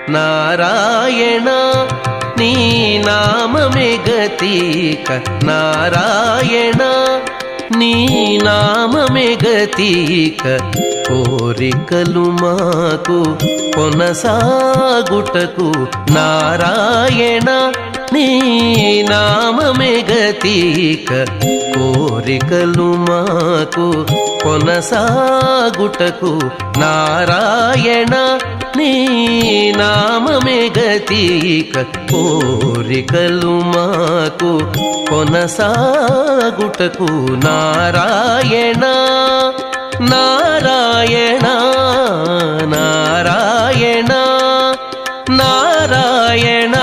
నారాయణ నీ నామమే గతిక నారాయణ నీ నామమే గతిక కోరికలు మాకు కొనసాగుటకు నారాయణ నీ నామమే గతిక కోరికలు మాకు కొనసాగుటకు నారాయణ నీ నామమే గతిక కోరికలు మాకు కొనసాగుటకు నారాయణ నారాయణ నారాయణ నారాయణ